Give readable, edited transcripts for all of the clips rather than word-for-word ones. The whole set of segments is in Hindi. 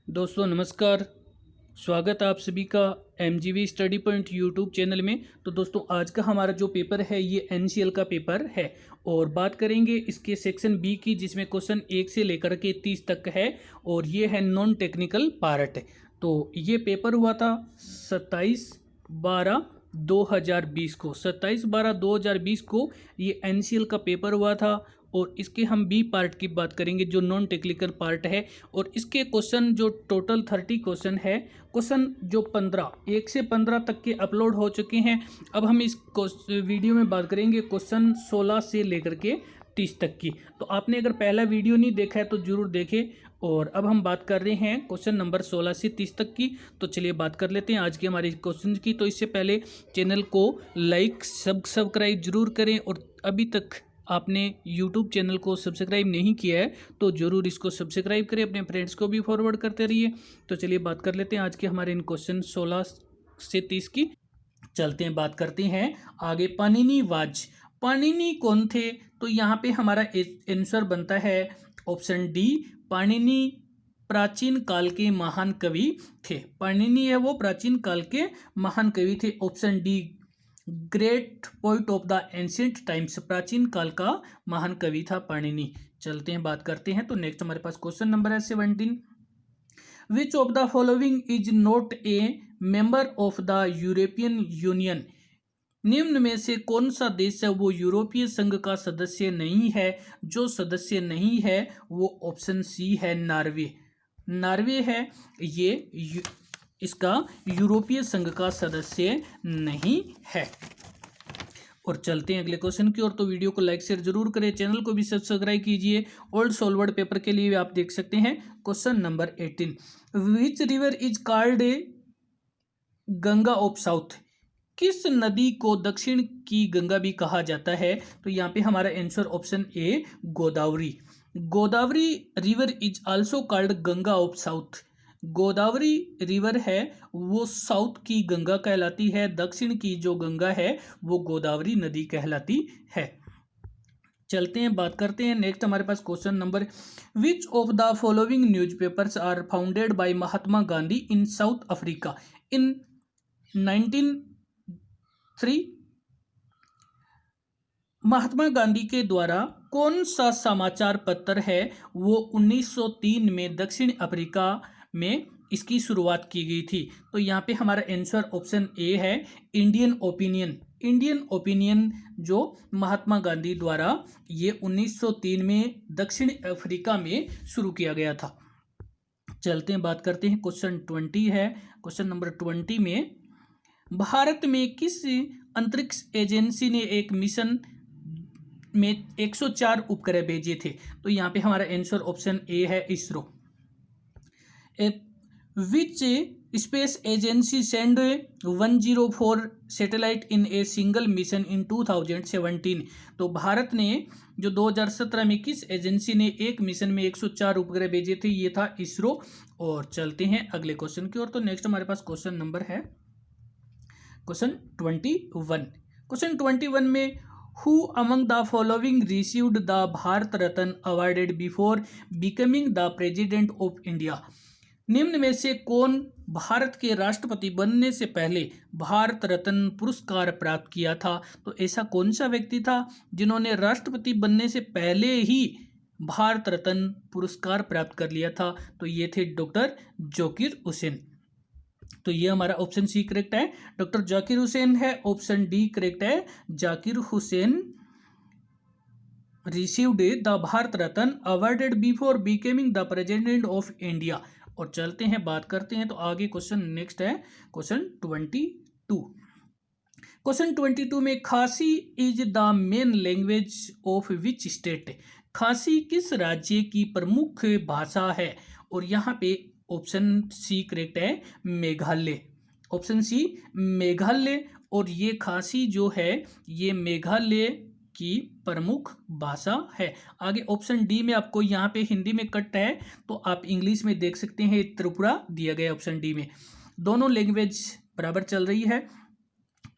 दोस्तों नमस्कार। स्वागत है आप सभी का एमजीवी स्टडी पॉइंट यूट्यूब चैनल में। तो दोस्तों आज का हमारा जो पेपर है ये एनसीएल का पेपर है और बात करेंगे इसके सेक्शन बी की, जिसमें क्वेश्चन 1 से लेकर के 30 तक है और ये है नॉन टेक्निकल पार्ट। तो ये पेपर हुआ था 27/12/2020 को। 27/12/2020 को ये एनसीएल का पेपर हुआ था और इसके हम बी पार्ट की बात करेंगे जो नॉन टेक्निकल पार्ट है। और इसके क्वेश्चन जो टोटल 30 क्वेश्चन है, क्वेश्चन जो 1 से 15 तक के अपलोड हो चुके हैं। अब हम इस वीडियो में बात करेंगे क्वेश्चन 16 से लेकर के 30 तक की। तो आपने अगर पहला वीडियो नहीं देखा है तो जरूर देखें। और अब हम बात कर रहे हैं क्वेश्चन नंबर 16 से 30 तक की। तो चलिए बात कर लेते हैं आज के हमारे क्वेश्चन की। तो इससे पहले चैनल को लाइक सब्सक्राइब जरूर करें और अभी तक आपने YouTube चैनल को सब्सक्राइब नहीं किया है तो ज़रूर इसको सब्सक्राइब करें, अपने फ्रेंड्स को भी फॉरवर्ड करते रहिए। तो चलिए बात कर लेते हैं आज के हमारे इन क्वेश्चन 16 से 30 की। चलते हैं बात करते हैं आगे। पाणिनिवाज, पाणिनि कौन थे? तो यहाँ पे हमारा आंसर बनता है ऑप्शन डी, पाणिनि प्राचीन काल के महान कवि थे। पाणिनि है वो प्राचीन काल के महान कवि थे। Option D, great poet of the ancient times, प्राचीन काल का महान कवि था पाणिनि। चलते हैं बात करते हैं। तो नेक्स्ट हमारे पास क्वेश्चन नंबर है 17। विच of the following is not a member of the European union? निम्न में से कौन सा देश है वो यूरोपीय संघ का सदस्य नहीं है? जो सदस्य नहीं है वो ऑप्शन सी है, नॉर्वे। नॉर्वे है ये इसका यूरोपीय संघ का सदस्य नहीं है। और चलते हैं अगले क्वेश्चन की ओर। तो वीडियो को लाइक शेयर जरूर करें, चैनल को भी सब्सक्राइब कीजिए। ओल्ड सॉल्वर्ड पेपर के लिए आप देख सकते हैं question number 18। Which river is called a Ganga of south? किस नदी को दक्षिण की गंगा भी कहा जाता है? तो यहाँ पे हमारा answer option A, Godavari. Godavari river is also called Ganga of south. Godavari river है वो साउथ की गंगा कहलाती है, दक्षिण की जो गंगा है वो गोदावरी नदी कहलाती है। चलते हैं बात करते हैं नेक्स्ट हमारे पास question number. Which of the following newspapers are founded by Mahatma Gandhi in South Africa in 1903? Mahatma Gandhi के द्वारा कौन सा समाचार पत्र है वो 1903 में दक्षिण अफ्रीका में इसकी शुरुआत की गई थी? तो यहाँ पे हमारा आंसर ऑप्शन ए है, इंडियन ओपिनियन। इंडियन ओपिनियन जो महात्मा गांधी द्वारा ये 1903 में दक्षिण अफ्रीका में शुरू किया गया था। चलते हैं बात करते हैं क्वेश्चन 20 है। क्वेश्चन नंबर 20 में भारत में किस अंतरिक्ष एजेंसी ने एक मिशन में 104 उपग्रह भेजे थे? तो यहाँ पे हमारा आंसर ऑप्शन ए है, ISRO. Which space agency send 104 satellite in a single mission in 2017? तो भारत ने जो 2017 में किस एजेंसी ने एक मिशन में 104 उपग्रह भेजे थे? ये था इसरो। और चलते हैं अगले क्वेश्चन की ओर। तो नेक्स्ट हमारे पास क्वेश्चन नंबर है क्वेश्चन 21। क्वेश्चन 21 में who among the following received the Bharat Ratna awarded before becoming the president of India? निम्न में से कौन भारत के राष्ट्रपति बनने से पहले भारत रत्न पुरस्कार प्राप्त किया था? तो ऐसा कौन सा व्यक्ति था जिन्होंने राष्ट्रपति बनने से पहले ही भारत रत्न पुरस्कार प्राप्त कर लिया था? तो ये थे डॉक्टर जाकिर हुसैन। तो ये हमारा ऑप्शन सी करेक्ट है, डॉक्टर जाकिर हुसैन है। ऑप्शन डी करेक्ट है, Zakir Hussain received the Bharat Ratna awarded before becoming the president of India. और चलते हैं बात करते हैं। तो आगे क्वेश्चन नेक्स्ट है क्वेश्चन 22। क्वेश्चन 22 में खासी is the main language of which state? खासी किस राज्य की प्रमुख भाषा है? और यहाँ पे ऑप्शन सी करेक्ट है, मेघालय। Option C Meghalaya. और ये खासी जो है ये मेघालय की प्रमुख भाषा है। आगे ऑप्शन डी में आपको यहाँ पे हिंदी में कट है तो आप इंग्लिश में देख सकते हैं, त्रिपुरा दिया गया ऑप्शन डी में। दोनों लैंग्वेज बराबर चल रही है।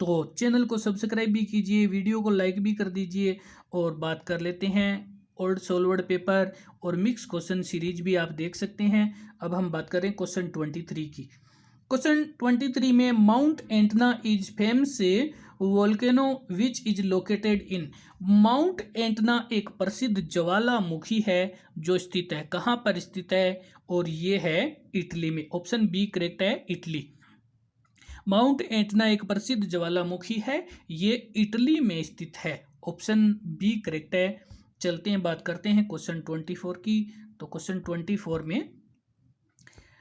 तो चैनल को सब्सक्राइब भी कीजिए, वीडियो को लाइक भी कर दीजिए। और बात कर लेते हैं ओल्ड सोल्वर्ड पेपर और मिक्स क्वेश्चन सीरीज भी आप देख सकते हैं। अब हम बात करें क्वेश्चन 23 की। क्वेश्चन 23 में mount antenna is famous volcano which is located in. Mount antenna एक प्रसिद्ध ज्वालामुखी है जो स्थित है, कहाँ पर स्थित है, और ये है इटली में। ऑप्शन बी करेक्ट है, इटली। माउंट एंटना एक प्रसिद्ध ज्वालामुखी है, ये इटली में स्थित है। ऑप्शन बी करेक्ट है। चलते हैं, बात करते हैं क्वेश्चन 24 की। तो क्वेश्चन 24 में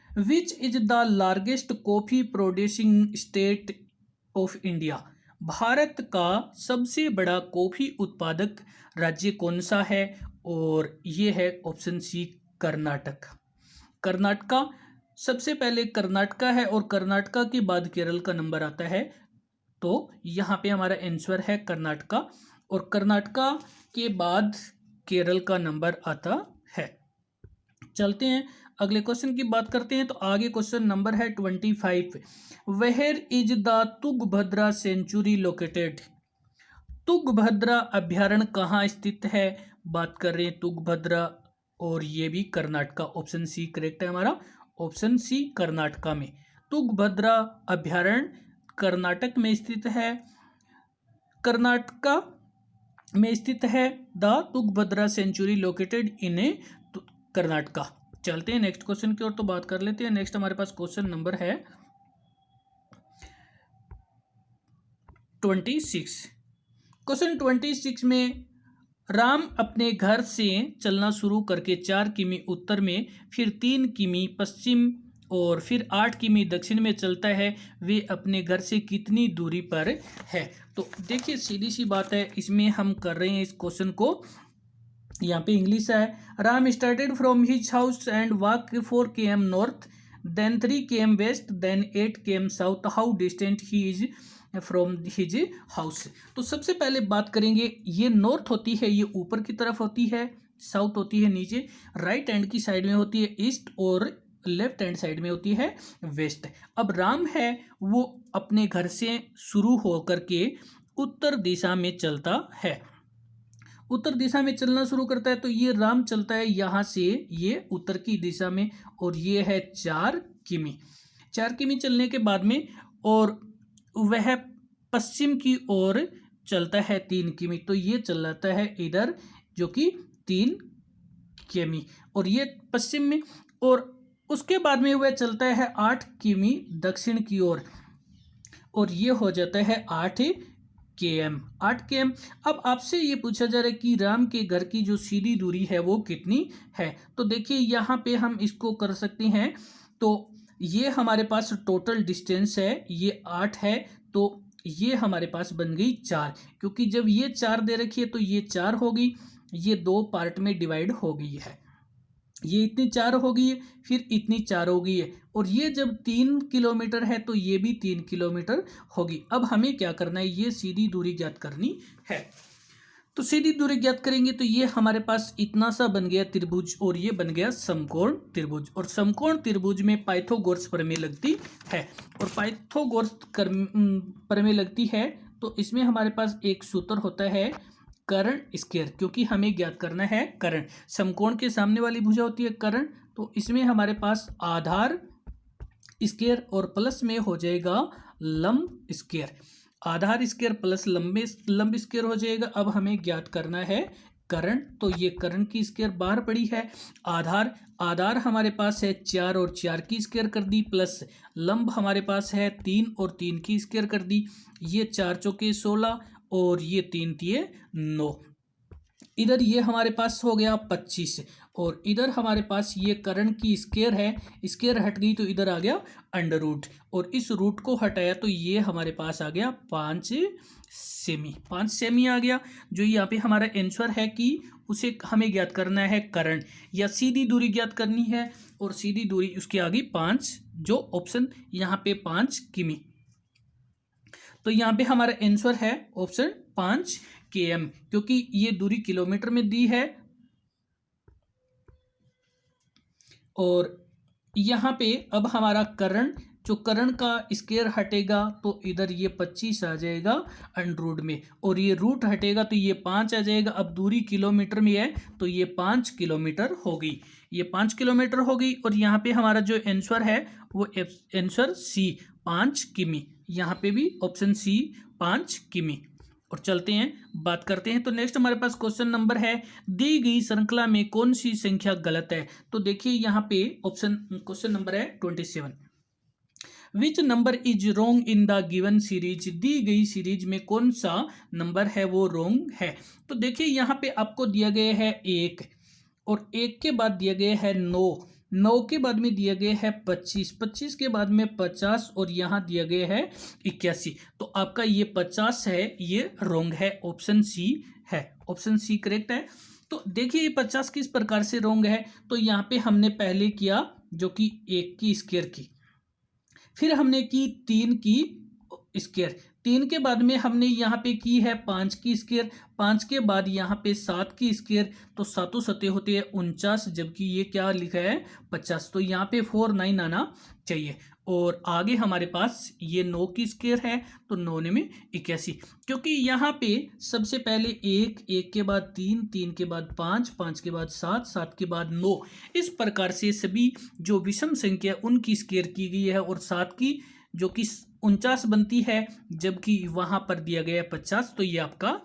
which is the largest coffee producing state of India. Bharat का सबसे बड़ा कॉफी उत्पादक राज्य कौन सा है, और ये है ऑप्शन सी कर्नाटक। कर्नाटका सबसे पहले कर्नाटका है और कर्नाटका के बाद केरल का नंबर आता है, तो यहाँ पे हमारा आंसर है कर्नाटका, और कर्नाटका के बाद केरल का नंबर आता है। चलते हैं अगले क्वेश्चन की बात करते हैं। तो आगे क्वेश्चन नंबर है 25। Where is the Tungabhadra sanctuary located. Tungabhadra अभ्यारण्य कहाँ स्थित है, बात कर रहे हैं तुंगभद्रा, और ये भी कर्नाटका। ऑप्शन सी करेक्ट है हमारा, ऑप्शन सी कर्नाटका में। तुंगभद्रा अभ्यारण्य कर्नाटक में स्थित है, कर्नाटका में स्थित है। The Tungabhadra sanctuary located in Karnataka. चलते हैं नेक्स्ट क्वेश्चन की ओर, तो बात कर लेते हैं। नेक्स्ट हमारे पास क्वेश्चन नंबर है 26। क्वेश्चन 26 में राम अपने घर से चलना शुरू करके 4 किमी उत्तर में, फिर 3 किमी पश्चिम और फिर 8 किमी दक्षिण में चलता है, वे अपने घर से कितनी दूरी पर है। तो देखिए सीधी सी बात है, इसमें हम कर रहे हैं इस क्वेश्चन को, यहाँ पे इंग्लिश है। Ram started from his house and walk 4 km north, then 3 km west, then 8 km south, how distant he is from his house. तो सबसे पहले बात करेंगे, ये नॉर्थ होती है, ये ऊपर की तरफ होती है, साउथ होती है नीचे, राइट हैंड की साइड में होती है ईस्ट, और लेफ्ट हैंड साइड में होती है वेस्ट। अब राम है वो अपने घर से शुरू होकर के उत्तर दिशा में चलता है, उत्तर दिशा में चलना शुरू करता है। तो ये राम चलता है यहाँ से ये उत्तर की दिशा में, और ये है 4 किमी। 4 किमी चलने के बाद में और वह पश्चिम की ओर चलता है 3 किमी, तो ये चलाता है इधर जो कि 3 किमी, और ये पश्चिम में, और उसके बाद में वह चलता है 8 किमी दक्षिण की ओर, और ये हो जाता है 8 km। 8 km। अब आपसे ये पूछा जा रहा है कि राम के घर की जो सीधी दूरी है वो कितनी है। तो देखिए यहाँ पे हम इसको कर सकते हैं, तो ये हमारे पास टोटल डिस्टेंस है, ये 8 है, तो ये हमारे पास बन गई 4, क्योंकि जब ये 4 दे रखी है तो ये 4 होगी, ये 2 पार्ट में डिवाइड हो गई है, ये इतनी 4 हो गई है, फिर इतनी 4 हो गई है, और ये जब 3 किलोमीटर है तो ये भी 3 किलोमीटर होगी। अब हमें क्या करना है, ये सीधी दूरी ज्ञात करनी है। तो सीधी दूरी ज्ञात करेंगे तो ये हमारे पास इतना सा बन गया त्रिभुज, और ये बन गया समकोण त्रिभुज, और समकोण त्रिभुज में पाइथागोरस प्रमेय लगती है, और पाइथागोरस प्रमेय लगती है तो इसमें हमारे पास एक सूत्र होता है कर्ण स्क्वायर, क्योंकि हमें ज्ञात करना है कर्ण। समकोण के सामने वाली भुजा होती है कर्ण, तो इसमें हमारे पास आधार स्क्वायर और प्लस में हो जाएगा लंब स्क्वायर, आधार स्क्वायर प्लस लंब स्क्वायर हो जाएगा। अब हमें ज्ञात करना है कर्ण, तो ये कर्ण की स्क्वायर बाहर पड़ी है। आधार हमारे पास है 4 और 4 की स्क्वायर कर दी, प्लस लंब हमारे पास है 3 और 3 की स्क्वायर कर दी, ये 4 चौके 16 और ये 3 तिये 9। इधर ये हमारे पास हो गया 25, और इधर हमारे पास ये कर्ण की स्क्वायर है, स्क्वायर हट गई तो इधर आ गया अंडर रूट, और इस रूट को हटाया तो ये हमारे पास आ गया 5 सेमी। 5 सेमी आ गया, जो यहाँ पे हमारा आंसर है कि उसे हमें ज्ञात करना है कर्ण, या सीधी दूरी ज्ञात करनी है, और सीधी दूरी उसकी आ गई 5, जो ऑप्शन यहाँ पे 5 किमी। तो यहाँ पे हमारा आंसर है ऑप्शन 5 km, क्योंकि ये दूरी किलोमीटर में दी है, और यहाँ पे अब हमारा कर्ण जो करण का स्क्वायर हटेगा तो इधर ये 25 आ जाएगा अंडर में, और ये रूट हटेगा तो ये 5 आ जाएगा। अब दूरी किलोमीटर में है तो ये 5 किलोमीटर हो गई, ये 5 किलोमीटर हो गई। और यहाँ पे हमारा जो आंसर है वो आंसर सी 5 किमी, यहाँ पे भी ऑप्शन सी 5 किमी। और चलते हैं बात करते हैं। तो नेक्स्ट हमारे पास क्वेश्चन नंबर है, दी गई श्रृंखला में कौन सी संख्या गलत है। तो देखिए यहाँ पे ऑप्शन क्वेश्चन नंबर है 27, which number is wrong in the given series, दी गई सीरीज में कौन सा नंबर है वो रोंग है। तो देखिए यहाँ पे आपको दिया गया है 1, और 1 के बाद दिया गया है 9, 9 के बाद में दिया गया है 25, 25 के बाद में 50, और यहाँ दिया गया है 81। तो आपका ये 50 है, ये रोंग है, ऑप्शन सी है, ऑप्शन सी करेक्ट है। तो देखिए ये 50 किस प्रकार से रोंग है। तो यहाँ पे हमने पहले किया जो कि 1 की स्क्वायर की, फिर हमने की 3 की स्क्वायर, 3 के बाद में हमने यहाँ पे की है 5 की स्क्वायर, 5 के बाद यहाँ पे 7 की स्क्वायर, तो सातों सतह होते हैं 49, जबकि ये क्या लिखा है 50, तो यहाँ पे 49 आना चाहिए। और आगे हमारे पास ये 9 की स्क्वायर है तो 9 में 81, क्योंकि यहाँ पे सबसे पहले 1, 1 के बाद 3, 3 के बाद 5, 5 के बाद 7, 7 के बाद 9, इस प्रकार से सभी जो विषम संख्या उनकी स्क्वायर की गई है, और 7 की जो कि 49 बनती है, जबकि वहां पर दिया गया है 50, तो ये आपका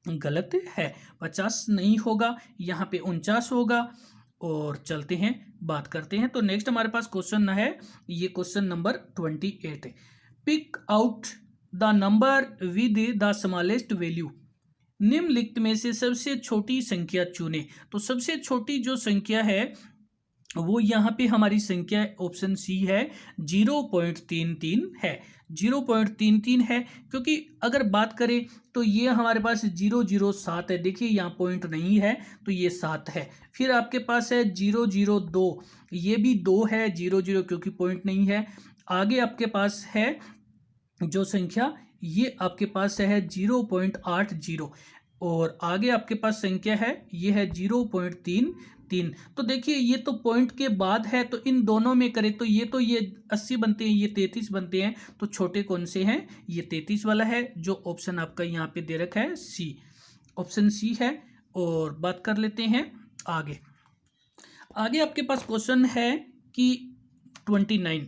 गलत है, 50 नहीं होगा, यहाँ पे 49 होगा। और चलते हैं बात करते हैं। तो नेक्स्ट हमारे पास क्वेश्चन है, ये क्वेश्चन नंबर 28 है, pick out the number with the smallest value, निम्नलिखित में से सबसे छोटी संख्या चुने। तो सबसे छोटी जो संख्या है वो यहाँ पे हमारी संख्या ऑप्शन सी है 0.33 है, 0.33 है, क्योंकि अगर बात करें तो ये हमारे पास 007 है, देखिए यहाँ पॉइंट नहीं है तो ये 7 है। फिर आपके पास है 002, ये भी 2 है, 00 क्योंकि पॉइंट नहीं है। आगे आपके पास है जो संख्या ये आपके पास है 0.80, और आगे आपके पास संख्या है ये है 0.33। तो देखिए ये तो पॉइंट के बाद है, तो इन दोनों में करें तो ये 80 बनते हैं, ये 33 बनते हैं, तो छोटे कौन से हैं, ये 33 वाला है, जो ऑप्शन आपका यहाँ पे दे रखा है सी, ऑप्शन सी है। और बात कर लेते हैं आगे। आगे आपके पास क्वेश्चन है कि 29,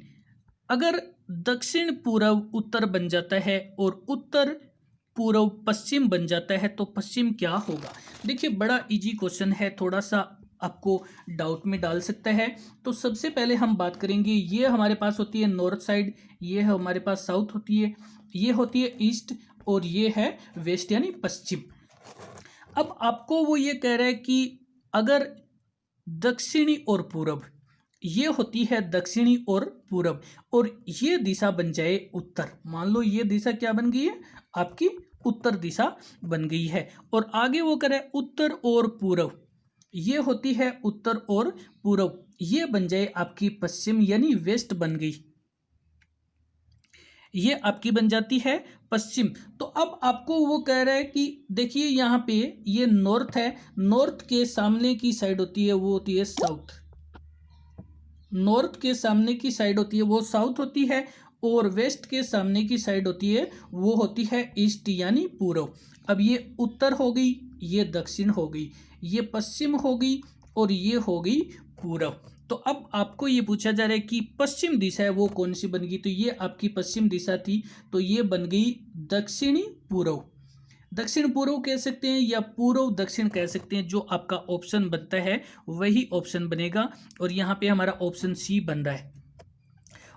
अगर दक्षिण पूर्व उत्तर बन जाता है और उत्तर पूर्व पश्चिम बन जाता है तो पश्चिम क्या होगा। देखिए बड़ा इजी क्वेश्चन है, थोड़ा सा आपको डाउट में डाल सकता है। तो सबसे पहले हम बात करेंगे, ये हमारे पास होती है नॉर्थ साइड, ये हमारे पास साउथ होती है, ये होती है ईस्ट, और ये है वेस्ट यानी पश्चिम। अब आपको वो ये कह रहा है कि अगर दक्षिणी और पूर्व, ये होती है दक्षिणी और पूर्व, और ये दिशा बन जाए उत्तर, मान लो ये दिशा क्या बन गई है आपकी उत्तर दिशा बन गई है, और आगे वो करे उत्तर और पूर्व, ये होती है उत्तर और पूर्व, ये बन जाए आपकी पश्चिम यानी वेस्ट बन गई, ये आपकी बन जाती है पश्चिम। तो अब आपको वो कह रहा है कि देखिए यहाँ पे ये नॉर्थ है, नॉर्थ के सामने की साइड होती है वो होती है साउथ, नॉर्थ के सामने की साइड होती है वो साउथ होती है, और वेस्ट के सामने की साइड होती है वो होती है ईस्ट यानी पूर्व। अब ये उत्तर हो गई, ये दक्षिण हो गई, ये पश्चिम हो गई, और ये हो गई पूर्व। तो अब आपको ये पूछा जा रहा है कि पश्चिम दिशा है वो कौन सी बन गई। तो ये आपकी पश्चिम दिशा थी, तो ये बन गई दक्षिणी पूर्व, दक्षिण पूर्व कह सकते हैं या पूर्व दक्षिण कह सकते हैं, जो आपका ऑप्शन बनता है वही ऑप्शन बनेगा। और यहाँ पे हमारा ऑप्शन सी बन रहा है,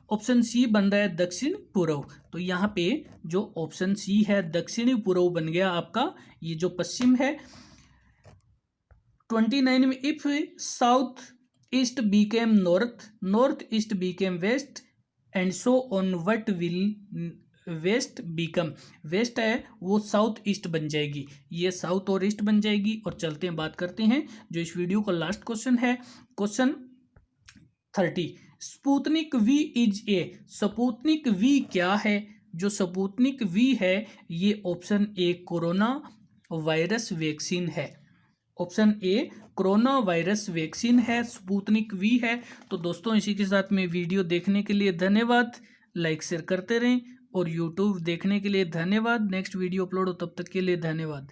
ऑप्शन सी बन रहा है दक्षिण पूर्व। तो यहाँ पे जो ऑप्शन सी है दक्षिणी पूर्व बन गया आपका, ये जो पश्चिम है। 29 में, if south east became north, north east became west, and so on, what will west become, west है वो साउथ ईस्ट बन जाएगी, ये साउथ और ईस्ट बन जाएगी। और चलते हैं बात करते हैं जो इस वीडियो का लास्ट क्वेश्चन है, question 30, Sputnik V is a, Sputnik V क्या है। जो स्पुतनिक वी है ये option A corona virus vaccine है, option A corona virus vaccine है, स्पुतनिक वी है। तो दोस्तों इसी के साथ में वीडियो देखने के लिए धन्यवाद, लाइक शेयर करते रहें और यूट्यूब देखने के लिए धन्यवाद। नेक्स्ट वीडियो अपलोड हो तब तक के लिए धन्यवाद।